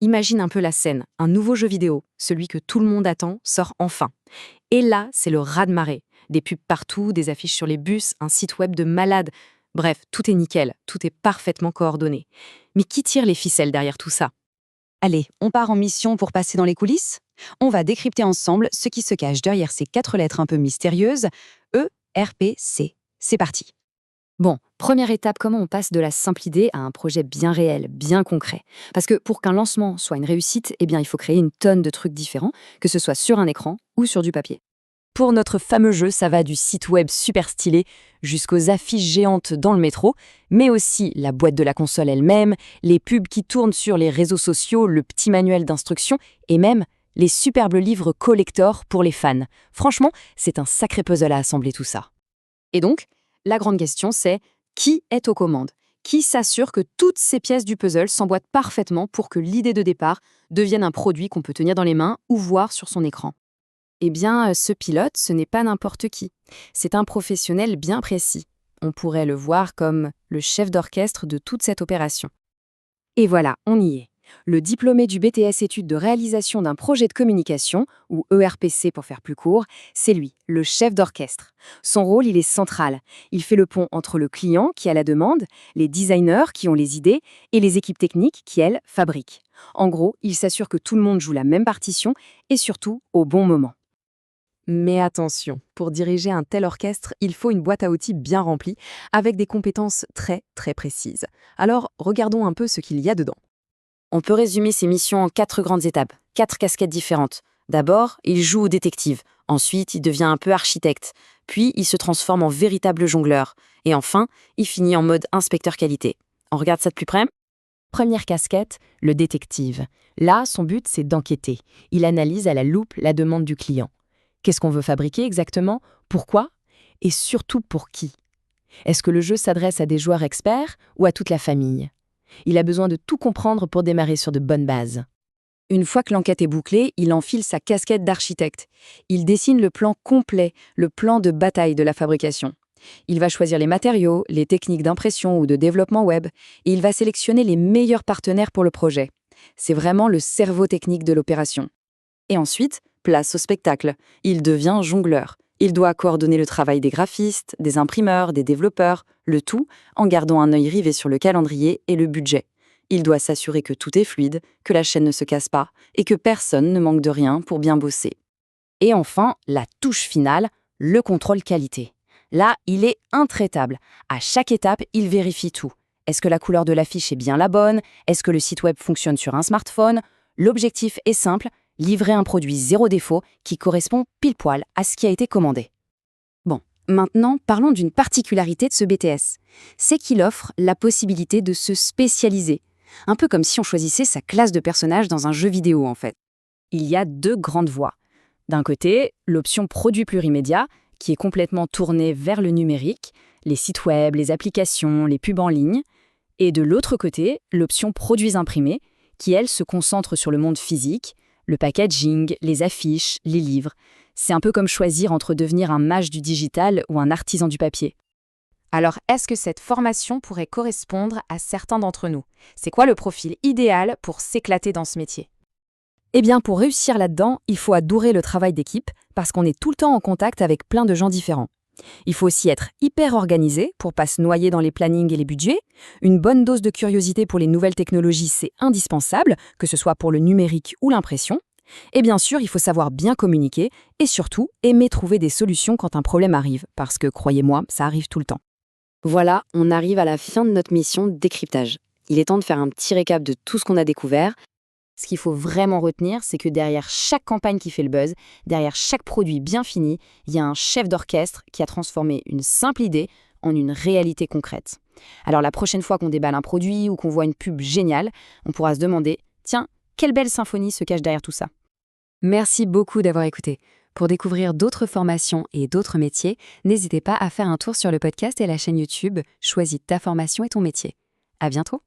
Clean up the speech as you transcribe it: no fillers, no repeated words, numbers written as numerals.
Imagine un peu la scène, un nouveau jeu vidéo, celui que tout le monde attend, sort enfin. Et là, c'est le raz-de-marée. Des pubs partout, des affiches sur les bus, un site web de malade. Bref, tout est nickel, tout est parfaitement coordonné. Mais qui tire les ficelles derrière tout ça? Allez, on part en mission pour passer dans les coulisses. On va décrypter ensemble ce qui se cache derrière ces 4 lettres un peu mystérieuses. ERPC. C'est parti. Bon, première étape, comment on passe de la simple idée à un projet bien réel, bien concret? Parce que pour qu'un lancement soit une réussite, eh bien, il faut créer une tonne de trucs différents, que ce soit sur un écran ou sur du papier. Pour notre fameux jeu, ça va du site web super stylé jusqu'aux affiches géantes dans le métro, mais aussi la boîte de la console elle-même, les pubs qui tournent sur les réseaux sociaux, le petit manuel d'instruction et même les superbes livres collector pour les fans. Franchement, c'est un sacré puzzle à assembler tout ça. Et donc, la grande question, c'est qui est aux commandes? Qui s'assure que toutes ces pièces du puzzle s'emboîtent parfaitement pour que l'idée de départ devienne un produit qu'on peut tenir dans les mains ou voir sur son écran? Eh bien, ce pilote, ce n'est pas n'importe qui. C'est un professionnel bien précis. On pourrait le voir comme le chef d'orchestre de toute cette opération. Et voilà, on y est. Le diplômé du BTS études de réalisation d'un projet de communication, ou ERPC pour faire plus court, c'est lui, le chef d'orchestre. Son rôle, il est central. Il fait le pont entre le client qui a la demande, les designers qui ont les idées et les équipes techniques qui, elles, fabriquent. En gros, il s'assure que tout le monde joue la même partition et surtout au bon moment. Mais attention, pour diriger un tel orchestre, il faut une boîte à outils bien remplie, avec des compétences très très précises. Alors, regardons un peu ce qu'il y a dedans. On peut résumer ses missions en 4 grandes étapes, 4 casquettes différentes. D'abord, il joue au détective. Ensuite, il devient un peu architecte. Puis, il se transforme en véritable jongleur. Et enfin, il finit en mode inspecteur qualité. On regarde ça de plus près? Première casquette, le détective. Là, son but, c'est d'enquêter. Il analyse à la loupe la demande du client. Qu'est-ce qu'on veut fabriquer exactement? Pourquoi? Et surtout pour qui? Est-ce que le jeu s'adresse à des joueurs experts ou à toute la famille? Il a besoin de tout comprendre pour démarrer sur de bonnes bases. Une fois que l'enquête est bouclée, il enfile sa casquette d'architecte. Il dessine le plan complet, le plan de bataille de la fabrication. Il va choisir les matériaux, les techniques d'impression ou de développement web, et il va sélectionner les meilleurs partenaires pour le projet. C'est vraiment le cerveau technique de l'opération. Et ensuite, place au spectacle. Il devient jongleur. Il doit coordonner le travail des graphistes, des imprimeurs, des développeurs, le tout en gardant un œil rivé sur le calendrier et le budget. Il doit s'assurer que tout est fluide, que la chaîne ne se casse pas et que personne ne manque de rien pour bien bosser. Et enfin, la touche finale, le contrôle qualité. Là, il est intraitable. À chaque étape, il vérifie tout. Est-ce que la couleur de l'affiche est bien la bonne? Est-ce que le site web fonctionne sur un smartphone? L'objectif est simple, livrer un produit zéro défaut qui correspond pile poil à ce qui a été commandé. Bon, maintenant, parlons d'une particularité de ce BTS. C'est qu'il offre la possibilité de se spécialiser. Un peu comme si on choisissait sa classe de personnage dans un jeu vidéo, en fait. Il y a 2 grandes voies. D'un côté, l'option produit plurimédia, qui est complètement tournée vers le numérique, les sites web, les applications, les pubs en ligne. Et de l'autre côté, l'option produits imprimés, qui, elle, se concentre sur le monde physique, le packaging, les affiches, les livres. C'est un peu comme choisir entre devenir un mage du digital ou un artisan du papier. Alors, est-ce que cette formation pourrait correspondre à certains d'entre nous? C'est quoi le profil idéal pour s'éclater dans ce métier? Eh bien, pour réussir là-dedans, il faut adorer le travail d'équipe parce qu'on est tout le temps en contact avec plein de gens différents. Il faut aussi être hyper organisé pour pas se noyer dans les plannings et les budgets. Une bonne dose de curiosité pour les nouvelles technologies, c'est indispensable, que ce soit pour le numérique ou l'impression. Et bien sûr, il faut savoir bien communiquer et surtout aimer trouver des solutions quand un problème arrive, parce que croyez-moi, ça arrive tout le temps. Voilà, on arrive à la fin de notre mission de décryptage. Il est temps de faire un petit récap de tout ce qu'on a découvert. Ce qu'il faut vraiment retenir, c'est que derrière chaque campagne qui fait le buzz, derrière chaque produit bien fini, il y a un chef d'orchestre qui a transformé une simple idée en une réalité concrète. Alors la prochaine fois qu'on déballe un produit ou qu'on voit une pub géniale, on pourra se demander « Tiens, quelle belle symphonie se cache derrière tout ça ?» Merci beaucoup d'avoir écouté. Pour découvrir d'autres formations et d'autres métiers, n'hésitez pas à faire un tour sur le podcast et la chaîne YouTube « Choisis ta formation et ton métier ». À bientôt.